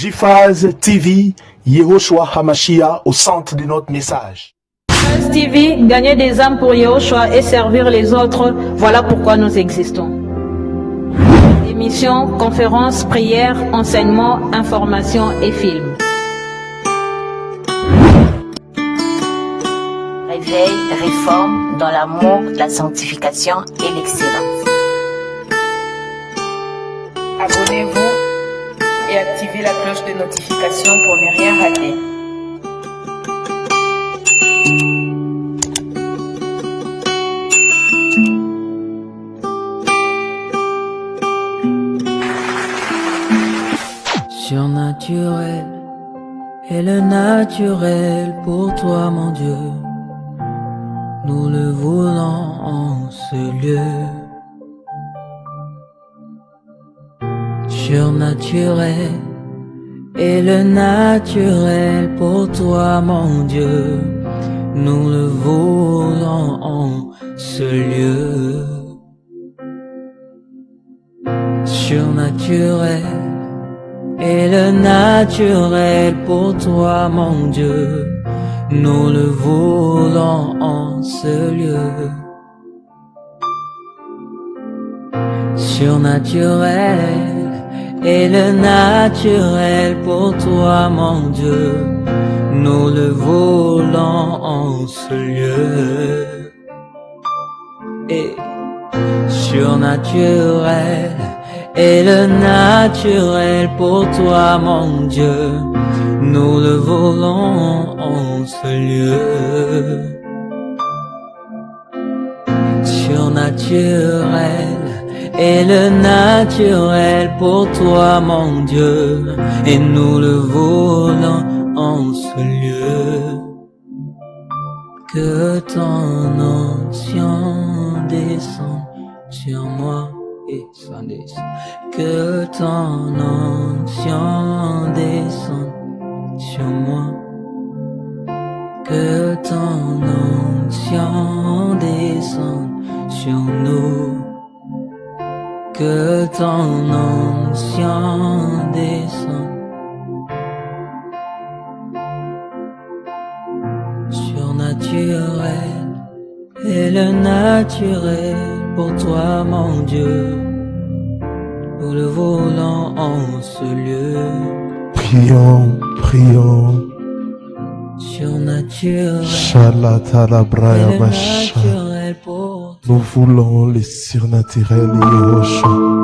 JFAZ TV, Yehoshua Hamashiach au centre de notre message. JFAZ TV, gagner des âmes pour Yehoshua et servir les autres, voilà pourquoi nous existons. Émissions, conférences, prières, enseignements, informations et films. Réveil, réforme dans l'amour, la sanctification et l'excellence. Abonnez-vous et activez la cloche de notification pour ne rien rater. Surnaturel est le naturel pour toi, mon Dieu. Nous le voulons en ce lieu. Surnaturel est le naturel pour toi, mon Dieu. Nous le voulons en ce lieu. Surnaturel est le naturel pour toi, mon Dieu. Nous le voulons en ce lieu. Surnaturel est le naturel pour toi, mon Dieu. Nous le voulons en ce lieu. Et surnaturel est le naturel pour toi, mon Dieu. Nous le voulons en ce lieu. Surnaturel est le naturel pour toi, mon Dieu, et nous le voulons en ce lieu. Que ton onction descende sur moi et s'en descende. Que ton onction descende sur moi. Que ton onction descende sur nous. Que ton onction descende. Surnaturel est le naturel pour toi, mon Dieu. Nous le voulons en ce lieu. Prions, prions. Surnaturel Shalatalabraya est le Basha. naturel pour toi. Nous voulons les surnaturels Yehoshua.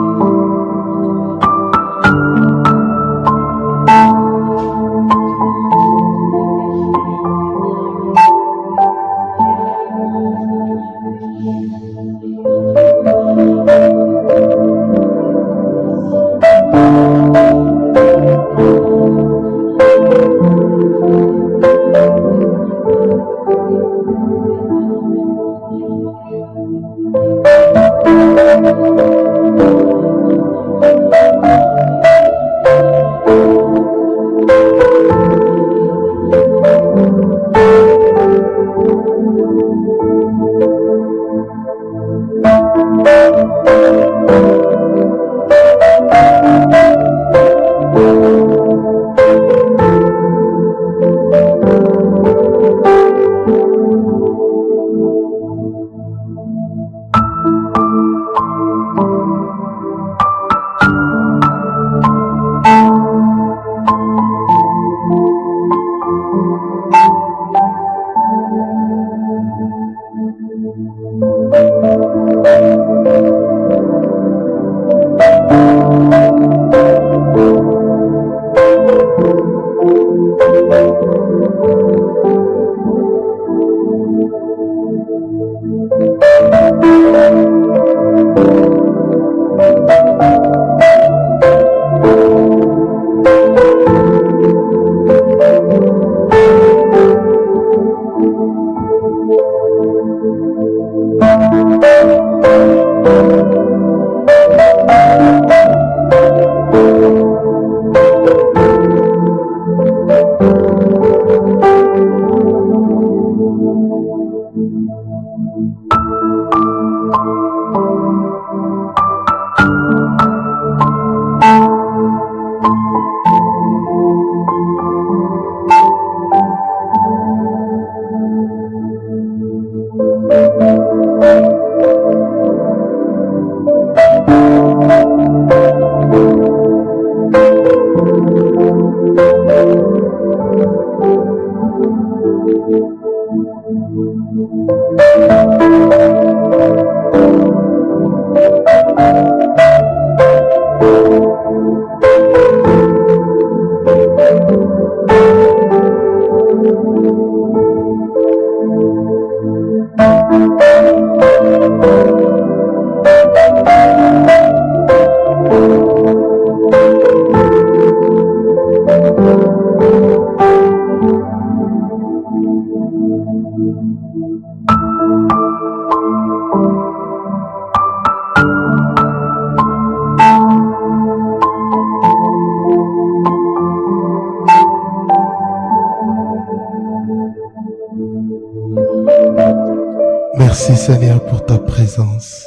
Merci Seigneur pour ta présence.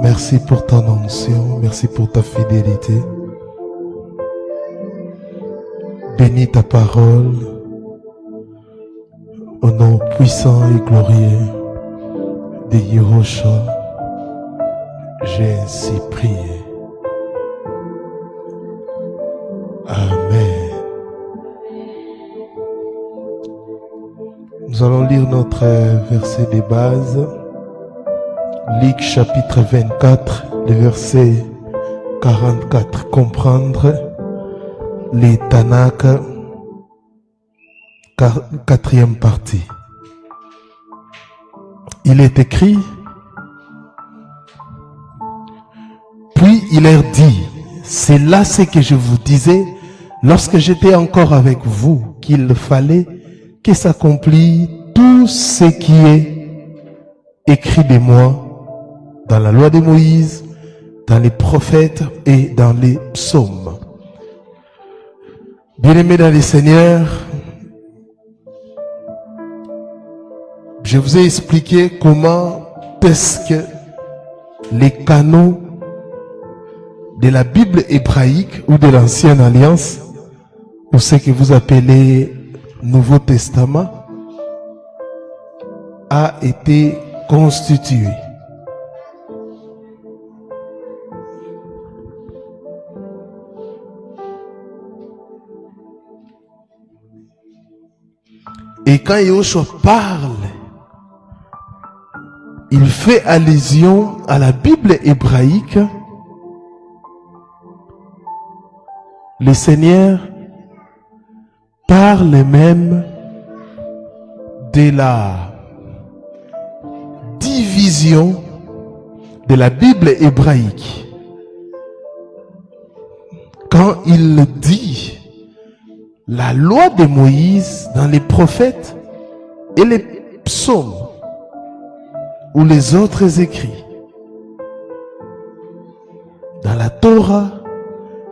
Merci pour ton onction. Merci pour ta fidélité. Bénis ta parole. Au nom puissant et glorieux de Yahushua, j'ai ainsi prié. Amen. Nous allons lire notre verset de base. Luc chapitre 24, le verset 44. Comprendre les Tanakh, quatrième partie. Il est écrit: puis il leur dit, c'est là ce que je vous disais lorsque j'étais encore avec vous, qu'il fallait que s'accomplisse tout ce qui est écrit de moi dans la loi de Moïse, dans les prophètes et dans les psaumes. Bien-aimés dans le Seigneur, je vous ai expliqué comment est-ce que les canons de la Bible hébraïque ou de l'Ancienne Alliance, ou ce que vous appelez Nouveau Testament, a été constitué. Et quand Yahushua parle, il fait allusion à la Bible hébraïque. Le Seigneur parle même de la division de la Bible hébraïque. Quand il dit la loi de Moïse dans les prophètes et les psaumes ou les autres écrits, dans la Torah,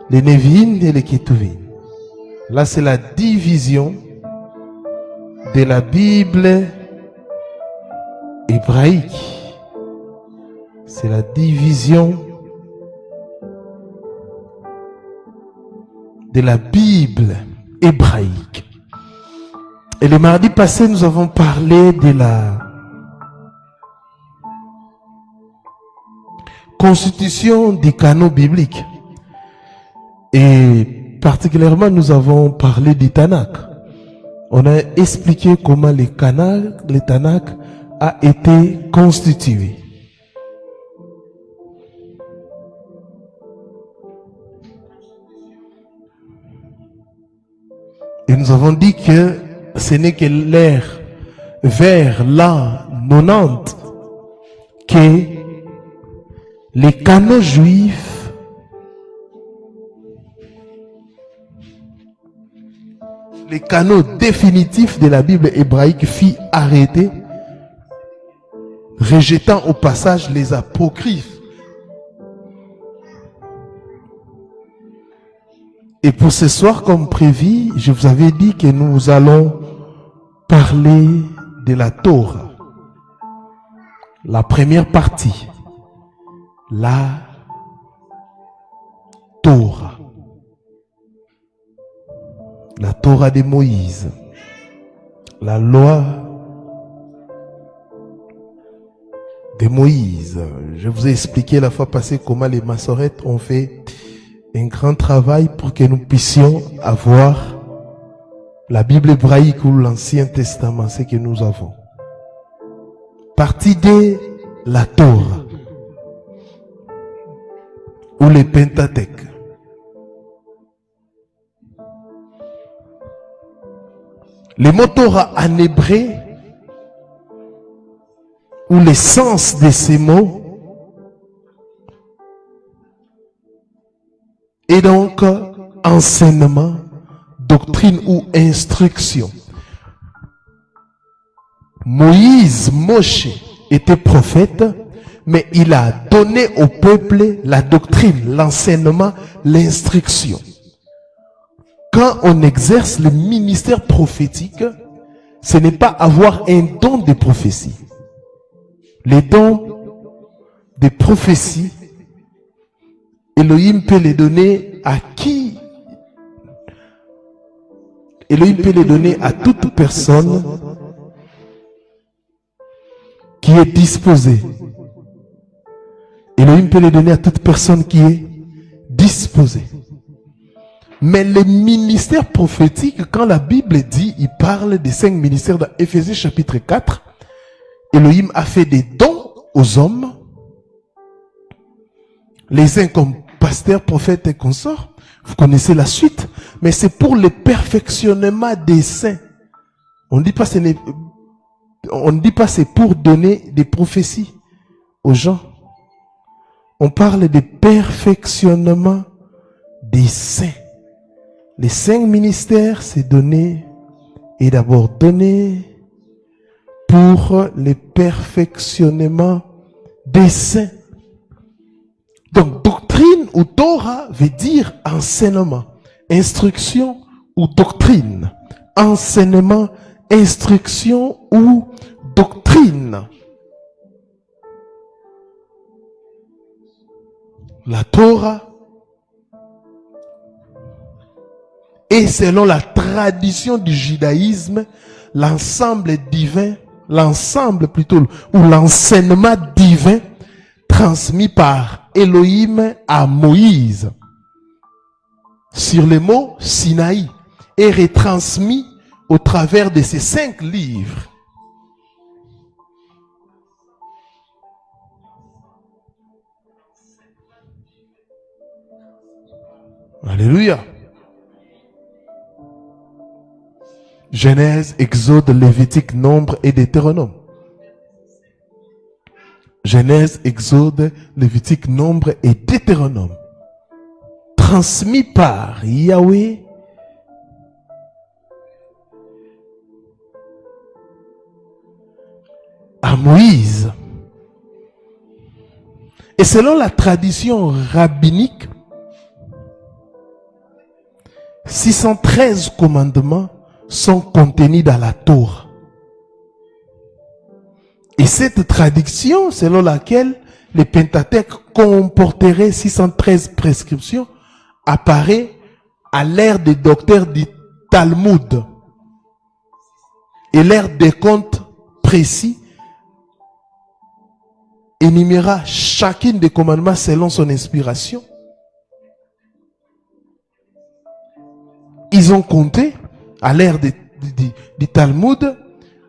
les Nevi'im et les Ketuvim. Là, c'est la division de la Bible hébraïque. C'est la division de la Bible hébraïque. Et le mardi passé, nous avons parlé de la constitution des canons bibliques. Et particulièrement, nous avons parlé du Tanakh. On a expliqué comment le Tanakh a été constitué. Et nous avons dit que ce n'est que l'ère vers l'an 90 que les canons juifs les canons définitifs de la Bible hébraïque furent arrêtés, rejetant au passage les apocryphes. Et pour ce soir, comme prévu, je vous avais dit que nous allons parler de la Torah. La première partie. La Torah. La Torah de Moïse. La loi de Moïse. Je vous ai expliqué la fois passée comment les Massorètes ont fait un grand travail pour que nous puissions avoir la Bible hébraïque ou l'Ancien Testament, ce que nous avons. Partie de la Torah. ou les Pentateuques. Le mot Torah en hébreu, ou le sens de ces mots, est donc enseignement, doctrine ou instruction. Moïse, Moshe, était prophète, mais il a donné au peuple la doctrine, l'enseignement, l'instruction. Quand on exerce le ministère prophétique, ce n'est pas avoir un don de prophétie. Les dons de prophétie, Elohim peut les donner à qui? Elohim peut les donner à toute personne qui est disposée. Elohim peut les donner à toute personne qui est disposée. Mais les ministères prophétiques, quand la Bible dit, il parle des 5 ministères dans Éphésiens chapitre 4, Elohim a fait des dons aux hommes, les uns comme pasteurs, prophètes et consorts. Vous connaissez la suite, mais c'est pour le perfectionnement des saints. On ne dit pas c'est pour donner des prophéties aux gens. On parle de perfectionnement des saints. Les 5 ministères, c'est donné et d'abord donné pour le perfectionnement des saints. Donc, doctrine ou Torah veut dire enseignement, instruction ou doctrine. Enseignement, instruction ou doctrine. La Torah est, selon la tradition du judaïsme, l'ensemble divin, ou l'enseignement divin transmis par Elohim à Moïse sur le mont Sinaï et retransmis au travers de ces 5 livres. Alléluia. Genèse, Exode, Lévitique, Nombre et Deutéronome. Genèse, Exode, Lévitique, Nombre et Deutéronome. Transmis par Yahweh à Moïse. Et selon la tradition rabbinique, 613 commandements sont contenus dans la Torah. Et cette tradition, selon laquelle les Pentateuques comporteraient 613 prescriptions, apparaît à l'ère des docteurs du Talmud. Et l'ère des comptes précis énuméra chacune des commandements selon son inspiration. Ils ont compté, à l'ère du Talmud,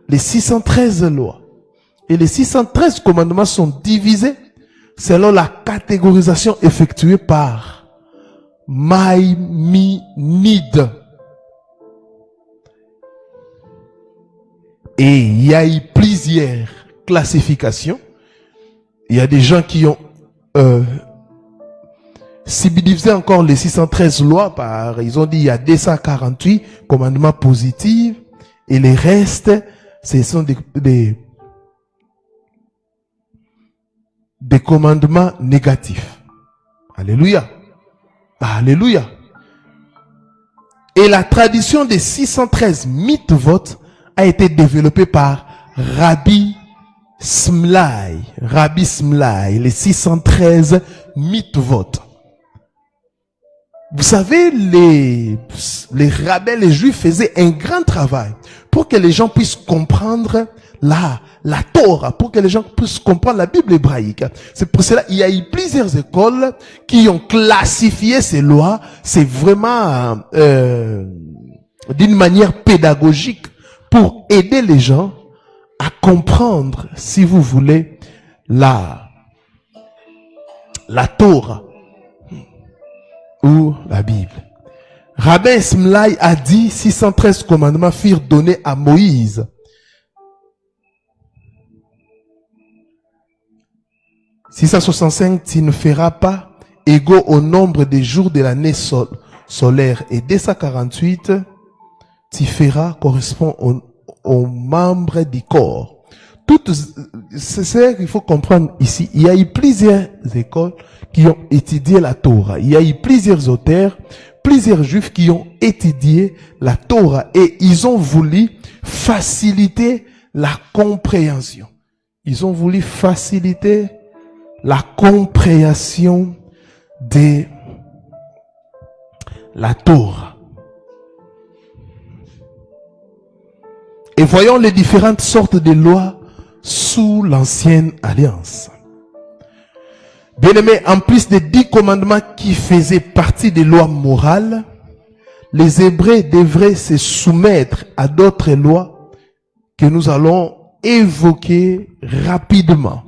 les 613 lois. Et les 613 commandements sont divisés selon la catégorisation effectuée par Maïmonide. Et il y a eu plusieurs classifications. Il y a des gens qui ont subdivisé encore les 613 lois par, ils ont dit il y a 248 commandements positifs et les restes, ce sont des commandements négatifs. Alléluia. Alléluia. Et la tradition des 613 mitzvot a été développée par Rabbi Smlai. Rabbi Smlai, les 613 mitzvot. Vous savez, les rabbins, les juifs faisaient un grand travail pour que les gens puissent comprendre la Torah, pour que les gens puissent comprendre la Bible hébraïque. C'est pour cela qu'il y a eu plusieurs écoles qui ont classifié ces lois. C'est vraiment d'une manière pédagogique pour aider les gens à comprendre, si vous voulez, la Torah. Ou la Bible. Rabbin Smlai a dit 613 commandements furent donnés à Moïse. « 665, tu ne feras pas égaux au nombre des jours de l'année solaire. » Et 248, tu feras correspond aux membres du corps. C'est ça qu'il faut comprendre ici. Il y a eu plusieurs écoles qui ont étudié la Torah. Il y a eu plusieurs auteurs, plusieurs juifs qui ont étudié la Torah et ils ont voulu faciliter la compréhension. Ils ont voulu faciliter la compréhension de la Torah. Et voyons les différentes sortes de lois sous l'ancienne alliance. Bien-aimés, en plus des 10 commandements qui faisaient partie des lois morales, les Hébreux devraient se soumettre à d'autres lois que nous allons évoquer rapidement.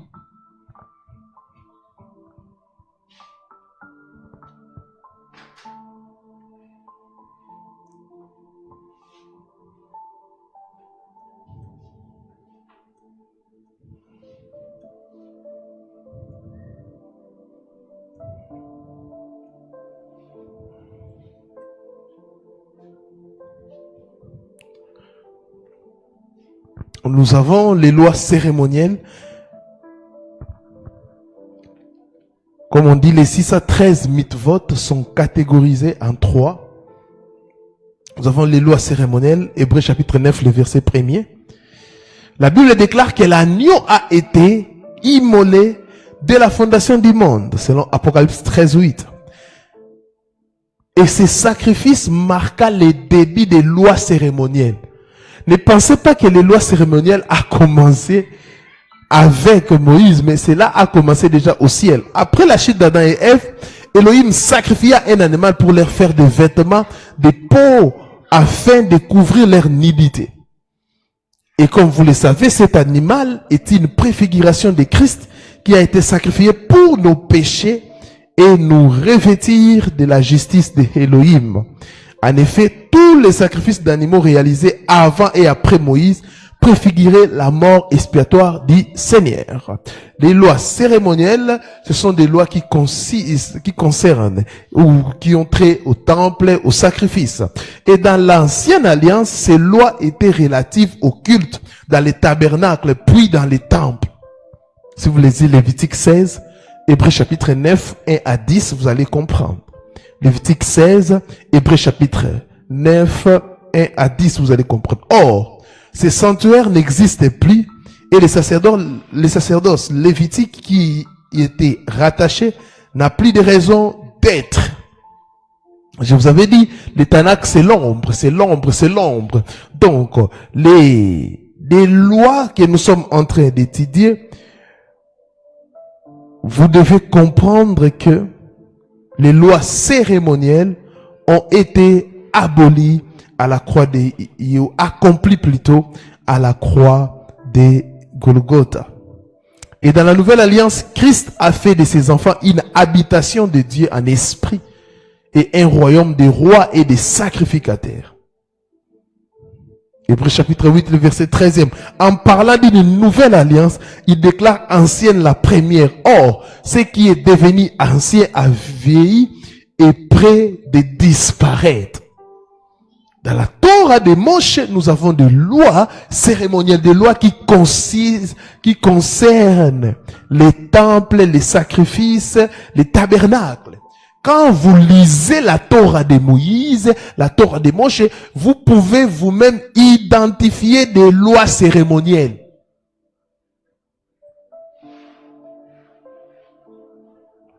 Nous avons les lois cérémonielles. Comme on dit, les 613 mitzvot sont catégorisés en 3. Nous avons les lois cérémonielles, Hébreux chapitre 9, le verset 1er. La Bible déclare que l'agneau a été immolé dès la fondation du monde, selon Apocalypse 13, 8. Et ce sacrifice marqua le début des lois cérémonielles. Ne pensez pas que les lois cérémonielles a commencé avec Moïse, mais cela a commencé déjà au ciel. Après la chute d'Adam et Ève, Elohim sacrifia un animal pour leur faire des vêtements, des peaux, afin de couvrir leur nudité. Et comme vous le savez, cet animal est une préfiguration de Christ qui a été sacrifié pour nos péchés et nous revêtir de la justice de Elohim. En effet, tous les sacrifices d'animaux réalisés avant et après Moïse préfiguraient la mort expiatoire du Seigneur. Les lois cérémonielles, ce sont des lois qui concernent ou qui ont trait au temple, au sacrifice. Et dans l'ancienne alliance, ces lois étaient relatives au culte dans les tabernacles, puis dans les temples. Si vous lisez Lévitique 16, Hébreux chapitre 9, 1 à 10, vous allez comprendre. Lévitique 16, Hébreux chapitre 9, 1 à 10, vous allez comprendre. Or, ces sanctuaires n'existent plus et les sacerdoces lévitiques qui y étaient rattachés n'a plus de raison d'être. Je vous avais dit, les Tanakh, c'est l'ombre, c'est l'ombre, c'est l'ombre. Donc, les lois que nous sommes en train d'étudier, vous devez comprendre que les lois cérémonielles ont été abolies à la croix de accomplies plutôt à la croix de Golgotha. Et dans la nouvelle alliance, Christ a fait de ses enfants une habitation de Dieu en esprit et un royaume des rois et des sacrificateurs. Hébreux chapitre 8, le verset 13e. En parlant d'une nouvelle alliance, il déclare ancienne la première. Or, ce qui est devenu ancien a vieilli et près de disparaître. Dans la Torah de Moshe, nous avons des lois cérémonielles, des lois qui concernent les temples, les sacrifices, les tabernacles. Quand vous lisez la Torah de Moïse, la Torah de Moshe, vous pouvez vous-même identifier des lois cérémonielles.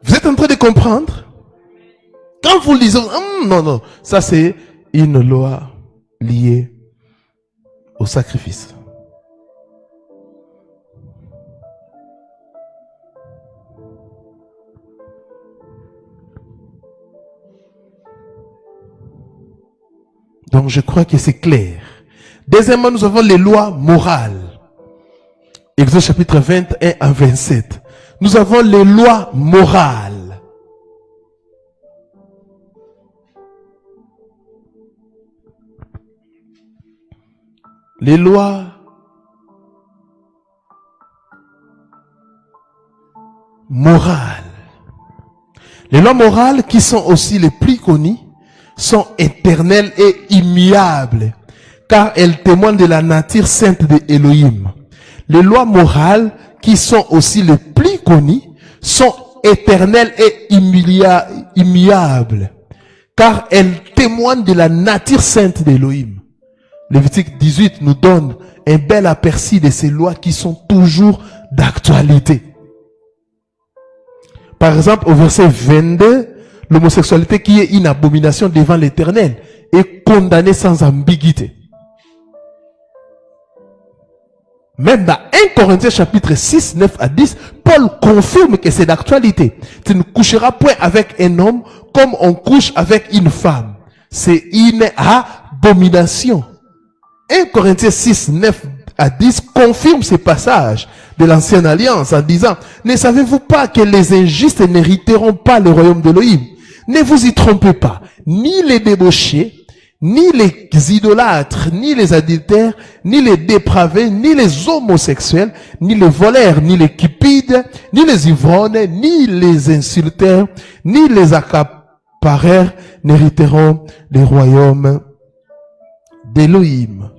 Vous êtes en train de comprendre? Quand vous lisez, non, ça c'est une loi liée au sacrifice. Donc je crois que c'est clair. Deuxièmement, nous avons les lois morales. Exode chapitre 21 à 27. Nous avons les lois morales. les lois morales. Les lois morales qui sont aussi les plus connues sont éternelles et immuables, car elles témoignent de la nature sainte de Elohim. Les lois morales qui sont aussi les plus connues sont éternelles et immuables, car elles témoignent de la nature sainte d'Elohim. Lévitique 18 nous donne un bel aperçu de ces lois qui sont toujours d'actualité. Par exemple, au verset 22, l'homosexualité qui est une abomination devant l'Éternel est condamnée sans ambiguïté. Même dans 1 Corinthiens chapitre 6, 9 à 10, Paul confirme que c'est d'actualité. Tu ne coucheras point avec un homme comme on couche avec une femme. C'est une abomination. 1 Corinthiens 6, 9 à 10 confirme ces passages de l'ancienne alliance en disant: ne savez-vous pas que les injustes n'hériteront pas le royaume d'Elohim? Ne vous y trompez pas, ni les débauchés, ni les idolâtres, ni les adultères, ni les dépravés, ni les homosexuels, ni les voleurs, ni les cupides, ni les ivrognes, ni les insulteurs, ni les accapareurs n'hériteront le royaume d'Elohim.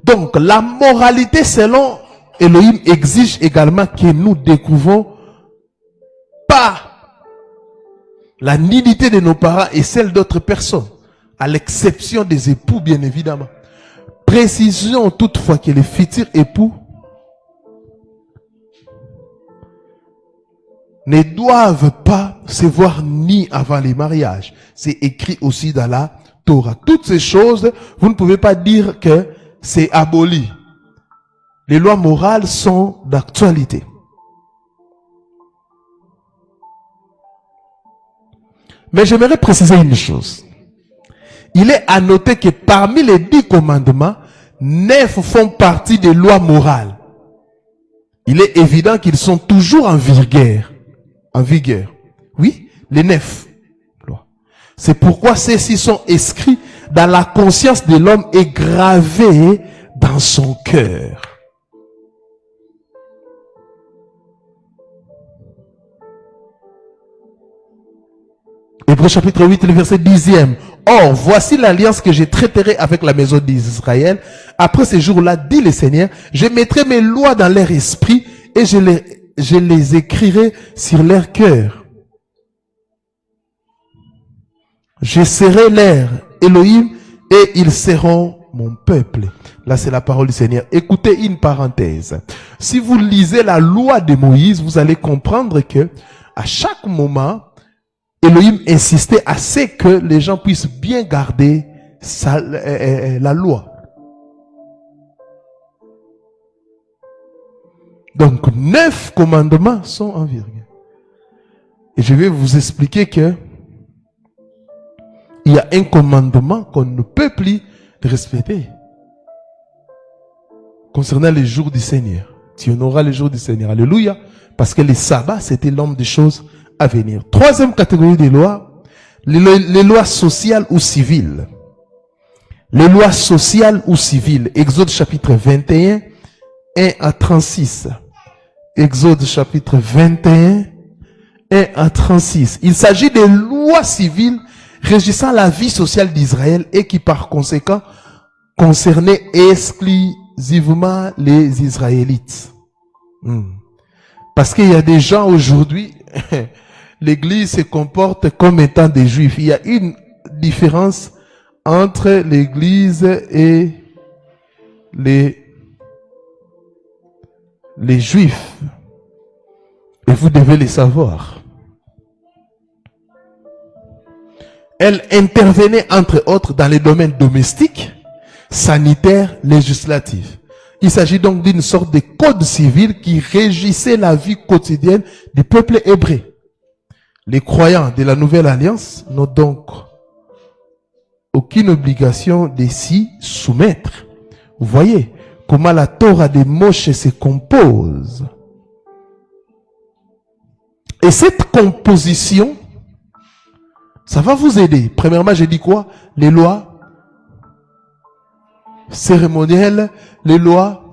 Donc, la moralité selon Elohim exige également que nous découvrons pas la nudité de nos parents et celle d'autres personnes, à l'exception des époux, bien évidemment. Précisons toutefois que les futurs époux ne doivent pas se voir ni avant les mariages. C'est écrit aussi dans la Torah. Toutes ces choses, vous ne pouvez pas dire que c'est aboli. Les lois morales sont d'actualité. Mais j'aimerais préciser une chose. Il est à noter que parmi les 10 commandements, 9 font partie des lois morales. Il est évident qu'ils sont toujours en vigueur. En vigueur. Oui, les 9 lois. C'est pourquoi ceux-ci sont inscrits dans la conscience de l'homme et gravés dans son cœur. Hébreux chapitre 8, le verset 10e. Or, voici l'alliance que je traiterai avec la maison d'Israël. Après ces jours-là, dit le Seigneur, je mettrai mes lois dans leur esprit et je les écrirai sur leur cœur. Je serai leur Elohim et ils seront mon peuple. Là, c'est la parole du Seigneur. Écoutez une parenthèse. Si vous lisez la loi de Moïse, vous allez comprendre que à chaque moment, Elohim insistait à ce que les gens puissent bien garder la loi. Donc, 9 commandements sont en vigueur. Et je vais vous expliquer que il y a un commandement qu'on ne peut plus respecter. Concernant les jours du Seigneur. Tu honoreras les jours du Seigneur. Alléluia. Parce que les sabbats, c'était l'homme des choses à venir. Troisième catégorie des lois, les lois sociales ou civiles. Les lois sociales ou civiles. Exode chapitre 21, 1 à 36. Exode chapitre 21, 1 à 36. Il s'agit des lois civiles régissant la vie sociale d'Israël et qui par conséquent concernaient exclusivement les Israélites. Parce qu'il y a des gens aujourd'hui, l'Église se comporte comme étant des Juifs. Il y a une différence entre l'Église et les Juifs. Et vous devez le savoir. Elle intervenait entre autres dans les domaines domestiques, sanitaires, législatifs. Il s'agit donc d'une sorte de code civil qui régissait la vie quotidienne du peuple hébreu. Les croyants de la Nouvelle Alliance n'ont donc aucune obligation de s'y soumettre. Vous voyez comment la Torah de Moshe se compose. Et cette composition, ça va vous aider. Premièrement, j'ai dit quoi? Les lois cérémonielles, les lois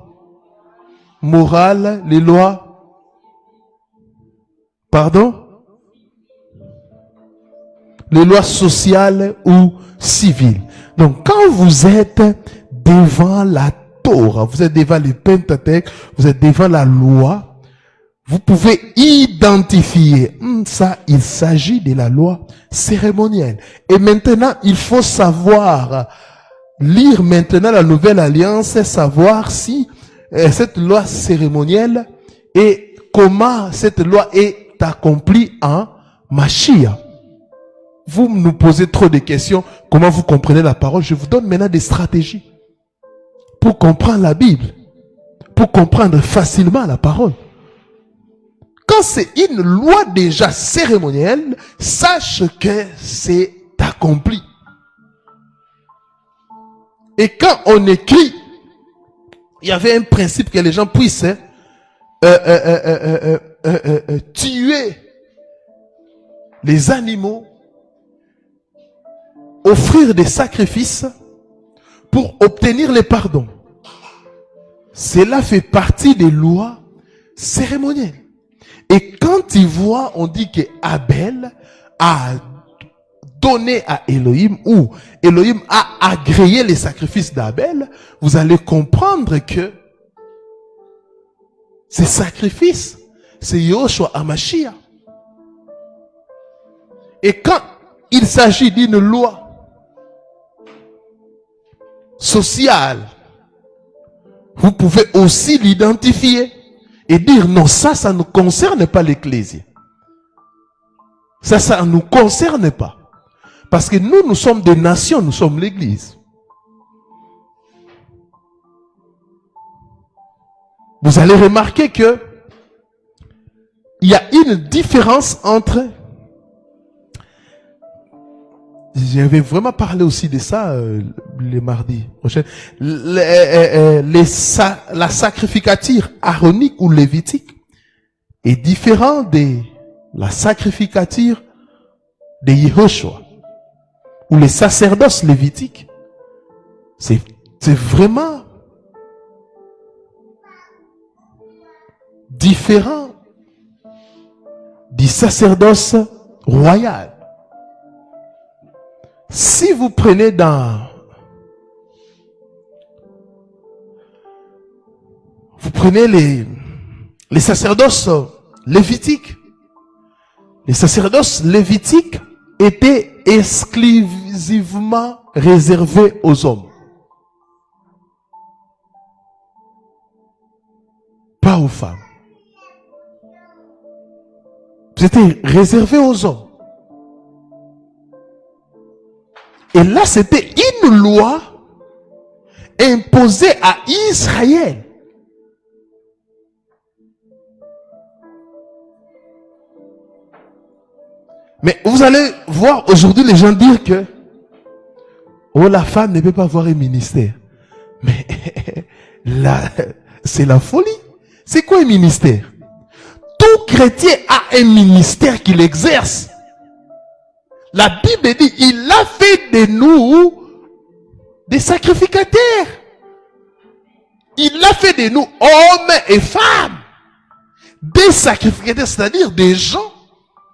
morales, les lois, les lois sociales ou civiles. Donc, quand vous êtes devant la Torah, vous êtes devant le Pentateuque, vous êtes devant la loi, vous pouvez identifier, ça, il s'agit de la loi cérémonielle. Et maintenant, il faut savoir lire maintenant la Nouvelle Alliance, savoir si cette loi cérémonielle et comment cette loi est accomplie en Mashiach. Vous nous posez trop de questions, comment vous comprenez la parole? Je vous donne maintenant des stratégies pour comprendre la Bible, pour comprendre facilement la parole. Quand c'est une loi déjà cérémonielle, sache que c'est accompli. Et quand on écrit, il y avait un principe que les gens puissent tuer les animaux, offrir des sacrifices pour obtenir les pardons. Cela fait partie des lois cérémonielles. Et quand il voit, on dit que Abel a donné à Elohim, ou Elohim a agréé les sacrifices d'Abel, vous allez comprendre que ces sacrifices, c'est Yahushua HaMashiach. Et quand il s'agit d'une loi sociale, vous pouvez aussi l'identifier et dire non, ça ne concerne pas l'Ecclésie. Ça ne nous concerne pas. Parce que nous sommes des nations, nous sommes l'Église. Vous allez remarquer que il y a une différence entre, j'avais vraiment parlé aussi de ça le mardi prochain, la sacrificature aaronique ou lévitique est différent de la sacrificature de Yehoshua ou les sacerdoces lévitiques. C'est vraiment différent du sacerdoce royal. Si vous prenez les sacerdoces lévitiques, les sacerdoces lévitiques étaient exclusivement réservés aux hommes, pas aux femmes. C'était réservé aux hommes. Et là, c'était une loi imposée à Israël. Mais vous allez voir aujourd'hui les gens dire que oh, la femme ne peut pas avoir un ministère. Mais là, c'est la folie. C'est quoi un ministère? Tout chrétien a un ministère qu'il exerce. La Bible dit, il a fait de nous des sacrificateurs. Il a fait de nous hommes et femmes des sacrificateurs, c'est-à-dire des gens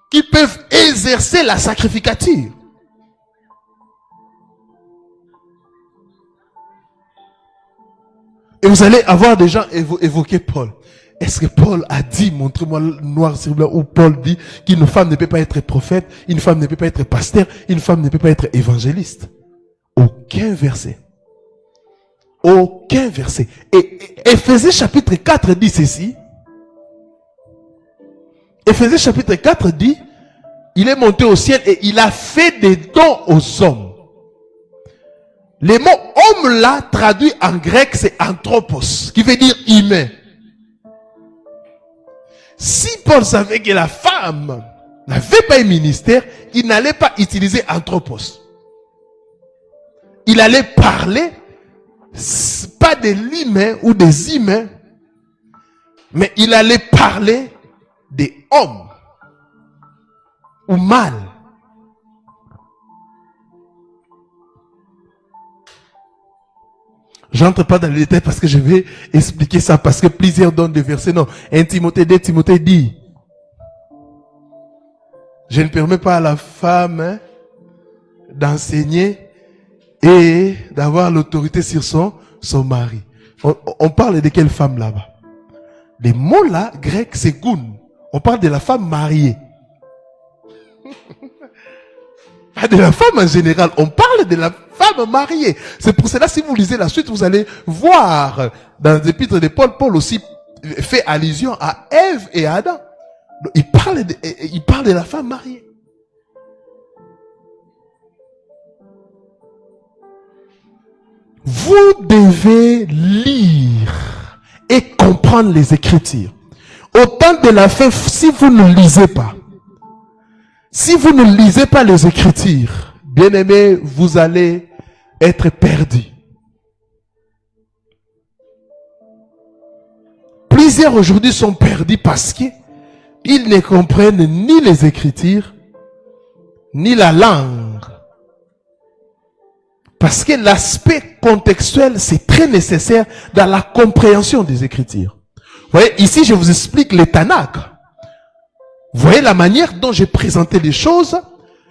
qui peuvent exercer la sacrificature. Et vous allez avoir des gens évoquer Paul. Est-ce que Paul a dit, montrez-moi noir sur blanc, où Paul dit qu'une femme ne peut pas être prophète, une femme ne peut pas être pasteur, une femme ne peut pas être évangéliste? Aucun verset. Aucun verset. Et Éphésiens chapitre 4 dit ceci. Éphésiens chapitre 4 dit, il est monté au ciel et il a fait des dons aux hommes. Le mot homme là, traduit en grec, c'est anthropos, qui veut dire humain. Si Paul savait que la femme n'avait pas un ministère, il n'allait pas utiliser anthropos. Il allait parler, pas de l'humain ou des humains, mais il allait parler des hommes ou mâles. J'entre pas dans les détails parce que je vais expliquer ça, parce que plusieurs donnent des versets. Non, 1 Timothée 2, Timothée dit, je ne permets pas à la femme d'enseigner et d'avoir l'autorité sur son mari. On parle de quelle femme là-bas? Les mots là, grec, c'est goun. On parle de la femme mariée. Pas de la femme en général. On parle de la femme mariée. C'est pour cela, si vous lisez la suite, vous allez voir dans l'épître de Paul, Paul aussi fait allusion à Ève et à Adam. Il parle de la femme mariée. Vous devez lire et comprendre les Écritures. Au temps de la fin, si vous ne lisez pas, les Écritures, bien aimés, vous allez être perdus. Plusieurs aujourd'hui sont perdus parce qu'ils ne comprennent ni les Écritures, ni la langue. Parce que l'aspect contextuel, c'est très nécessaire dans la compréhension des Écritures. Vous voyez, ici, je vous explique les Tanakh. Vous voyez la manière dont j'ai présenté les choses,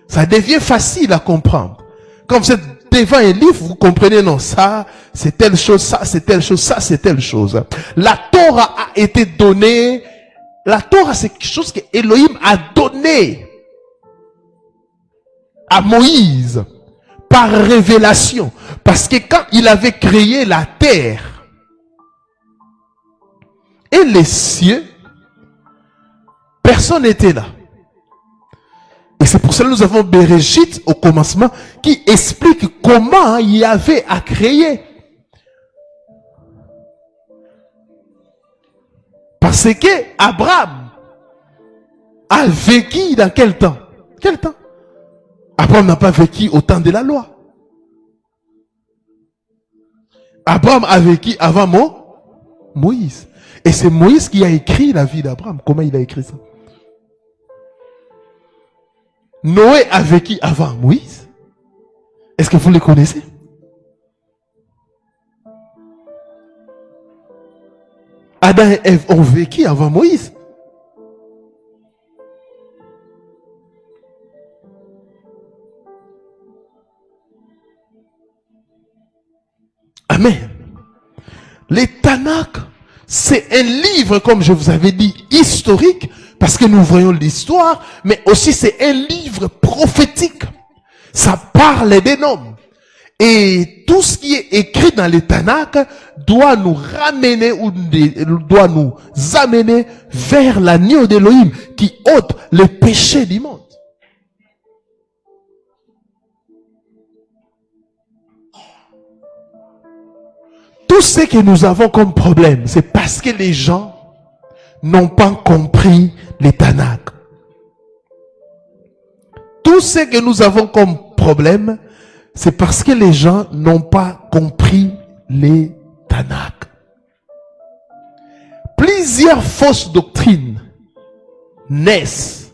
ça devient facile à comprendre. Quand vous êtes devant un livre, vous comprenez, non, ça, c'est telle chose, ça, c'est telle chose, ça, c'est telle chose. La Torah a été donnée. La Torah, c'est quelque chose que Elohim a donné à Moïse par révélation. Parce que quand il avait créé la terre et les cieux, personne n'était là. Et c'est pour cela que nous avons Bereshit au commencement qui explique comment Yahvé a créé. Parce que Abraham a vécu dans quel temps? Quel temps? Abraham n'a pas vécu au temps de la loi. Abraham a vécu avant Moïse. Et c'est Moïse qui a écrit la vie d'Abraham. Comment il a écrit ça? Noé a vécu avant Moïse. Est-ce que vous les connaissez? Adam et Ève ont vécu avant Moïse. Amen. Les Tanakh, c'est un livre, comme je vous avais dit, historique, parce que nous voyons l'histoire, mais aussi c'est un livre prophétique. Ça parle des noms. Et tout ce qui est écrit dans les Tanakh doit nous ramener ou doit nous amener vers l'agneau d'Élohim qui ôte les péchés du monde. Tout ce que nous avons comme problème, c'est parce que les gens n'ont pas compris les Tanakh. Tout ce que nous avons comme problème, c'est parce que les gens n'ont pas compris les Tanakh. Plusieurs fausses doctrines naissent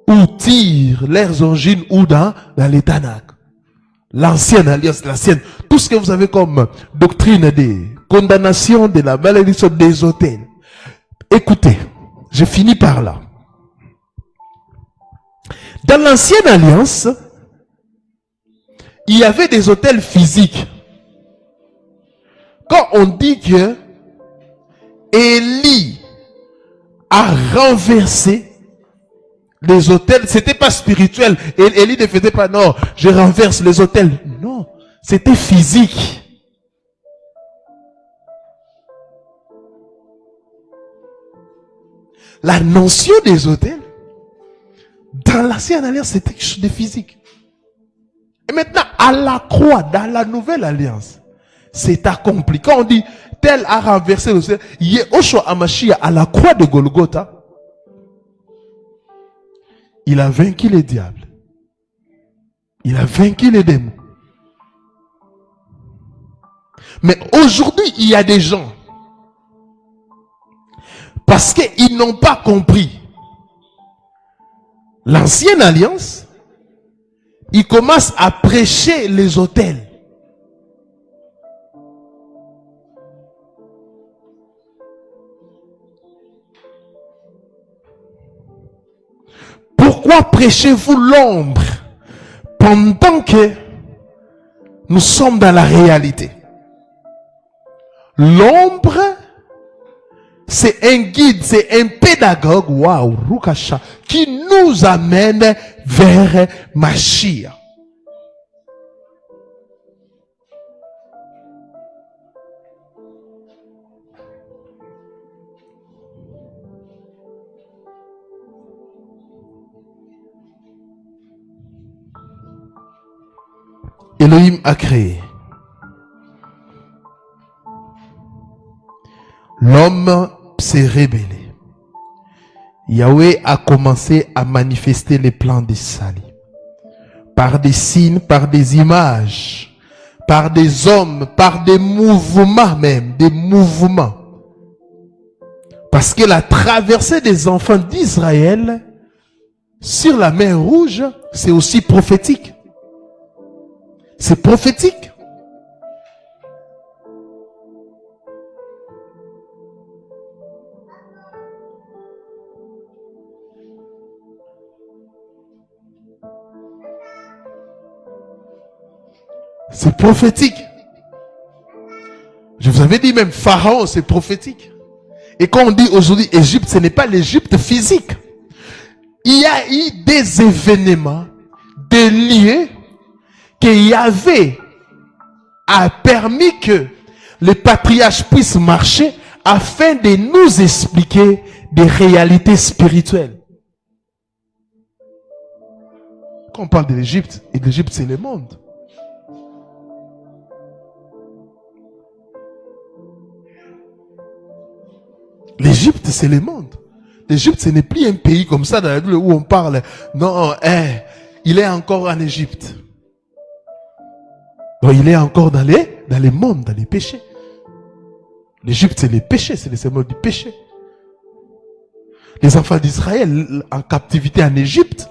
ou tirent leurs origines ou dans les Tanakh. L'ancienne alliance, l'ancienne, tout ce que vous avez comme doctrine des condamnations, de la malédiction, des autels. Écoutez, je finis par là. Dans l'ancienne alliance, il y avait des autels physiques. Quand on dit que Élie a renversé les autels, c'était pas spirituel. Et Élie ne faisait pas, non, je renverse les autels. Non, c'était physique. La notion des autels, dans l'ancienne alliance, c'était quelque chose de physique. Et maintenant, à la croix, dans la nouvelle alliance, c'est accompli. Quand on dit, tel a renversé le ciel, Yehoshua Hamashiach à la croix de Golgotha, il a vaincu les diables. Il a vaincu les démons. Mais aujourd'hui, il y a des gens, parce qu'ils n'ont pas compris l'ancienne alliance, ils commencent à prêcher les autels. Pourquoi prêchez-vous l'ombre pendant que nous sommes dans la réalité? L'ombre, c'est un guide, c'est un pédagogue, waouh, Rukasha, qui nous amène vers Mashiach. Elohim a créé. L'homme s'est rébellé. Yahweh a commencé à manifester les plans des salis. Par des signes, par des images, par des hommes, par des mouvements même, des mouvements. Parce que la traversée des enfants d'Israël sur la mer Rouge, c'est aussi prophétique. C'est prophétique. C'est prophétique. Je vous avais dit même Pharaon, c'est prophétique. Et quand on dit aujourd'hui Égypte, ce n'est pas l'Égypte physique. Il y a eu des événements, des lieux que Yahvé a permis que les patriarches puissent marcher afin de nous expliquer des réalités spirituelles. Quand on parle de l'Égypte, et l'Égypte c'est le monde. L'Égypte, c'est le monde. L'Égypte, ce n'est plus un pays comme ça dans la Bible où on parle. Non, il est encore en Égypte. Non, il est encore dans les mondes, dans les péchés. L'Égypte, c'est les péchés, c'est le symbole du péché. Les enfants d'Israël en captivité en Égypte,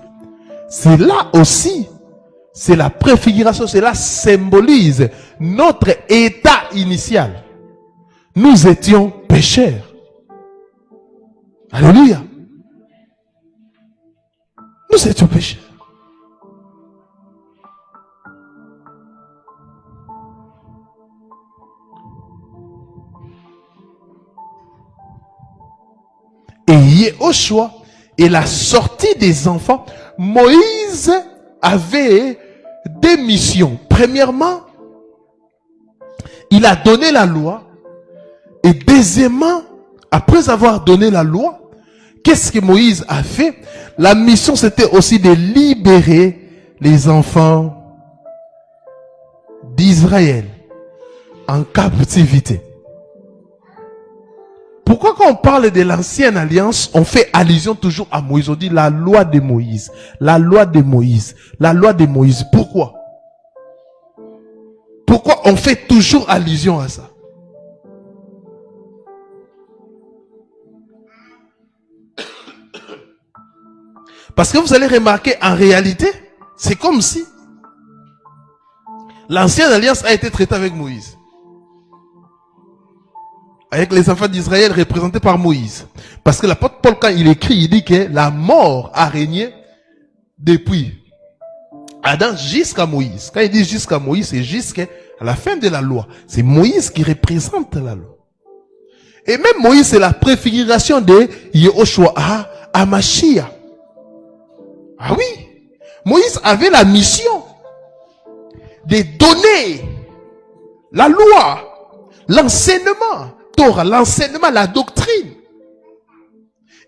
c'est là aussi, c'est la préfiguration, cela symbolise notre état initial. Nous étions pécheurs. Alléluia. Nous étions pécheurs. Et Yehoshua et la sortie des enfants, Moïse avait des missions. Premièrement, il a donné la loi. Et deuxièmement, après avoir donné la loi, qu'est-ce que Moïse a fait? La mission, c'était aussi de libérer les enfants d'Israël en captivité. Pourquoi quand on parle de l'ancienne alliance, on fait allusion toujours à Moïse? On dit la loi de Moïse, la loi de Moïse, la loi de Moïse. Pourquoi? Pourquoi on fait toujours allusion à ça? Parce que vous allez remarquer, en réalité, c'est comme si l'ancienne alliance a été traitée avec Moïse. Avec les enfants d'Israël représentés par Moïse. Parce que l'apôtre Paul, quand il écrit, il dit que la mort a régné depuis Adam jusqu'à Moïse. Quand il dit jusqu'à Moïse, c'est jusqu'à la fin de la loi. C'est Moïse qui représente la loi. Et même Moïse, c'est la préfiguration de Yehoshua à Mashiach. Ah oui, Moïse avait la mission de donner la loi, l'enseignement, Torah, l'enseignement, la doctrine.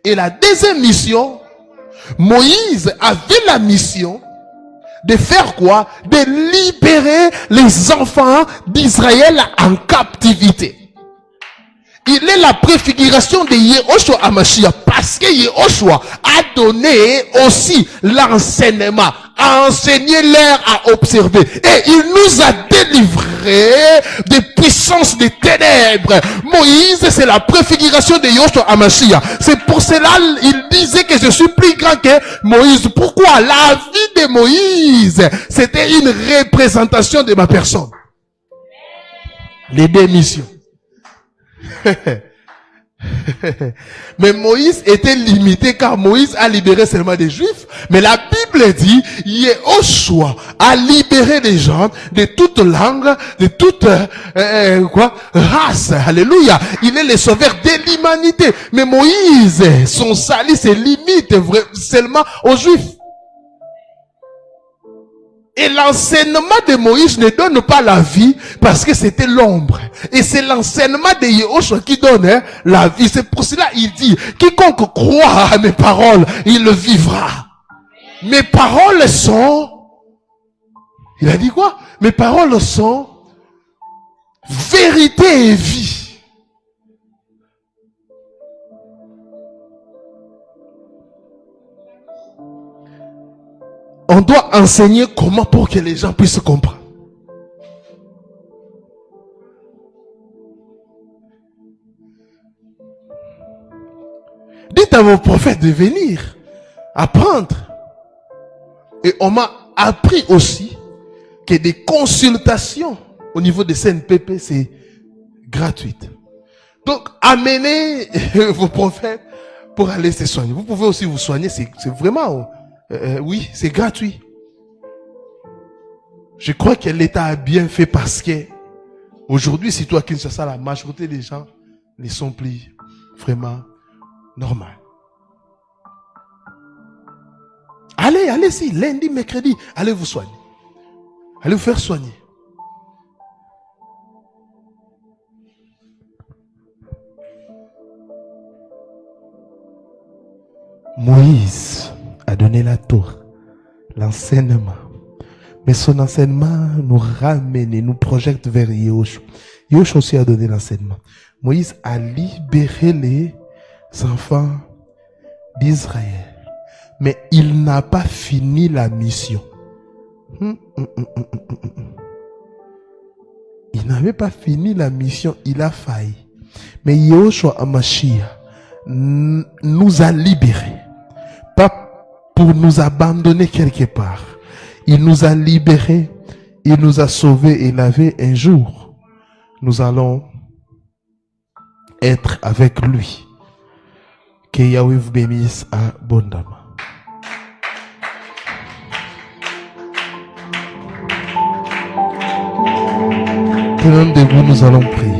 Et la deuxième mission, Moïse avait la mission de faire quoi? De libérer les enfants d'Israël en captivité. Il est la préfiguration de Yehoshua à Mashiach parce que Yehoshua a donné aussi l'enseignement, a enseigné l'air à observer. Et il nous a délivrés des puissances des ténèbres. Moïse, c'est la préfiguration de Yehoshua à Mashiach. C'est pour cela il disait que je suis plus grand que Moïse. Pourquoi? La vie de Moïse, c'était une représentation de ma personne. Les deux missions. Mais Moïse était limité car Moïse a libéré seulement des Juifs. Mais la Bible dit, Yehoshua a libéré des gens de toute langue, de toute race. Alléluia. Il est le sauveur de l'humanité. Mais Moïse, son salut se limite seulement aux Juifs. Et l'enseignement de Moïse ne donne pas la vie parce que c'était l'ombre. Et c'est l'enseignement de Yehoshua qui donne la vie. C'est pour cela qu'il dit, quiconque croit à mes paroles, il le vivra. Mes paroles sont, il a dit quoi? Mes paroles sont vérité et vie. On doit enseigner comment pour que les gens puissent comprendre. Dites à vos prophètes de venir apprendre. Et on m'a appris aussi que des consultations au niveau des CNPP, c'est gratuite. Donc, amenez vos prophètes pour aller se soigner. Vous pouvez aussi vous soigner, c'est vraiment... oui, c'est gratuit. Je crois que l'État a bien fait parce que aujourd'hui, si toi Kinshasa, la majorité des gens ne sont plus vraiment normaux. Allez-y, lundi, mercredi, allez vous soigner. Allez vous faire soigner. Moïse a donné la Torah, l'enseignement. Mais son enseignement nous ramène et nous projette vers Yehoshua. Yehoshua aussi a donné l'enseignement. Moïse a libéré les enfants d'Israël. Mais il n'a pas fini la mission. Il n'avait pas fini la mission, il a failli. Mais Yehoshua HaMashiach nous a libérés. Pas pour nous abandonner quelque part. Il nous a libérés, il nous a sauvés et lavés. Un jour, nous allons être avec lui. Que Yahweh vous bénisse abondamment. Tenons debout, nous allons prier.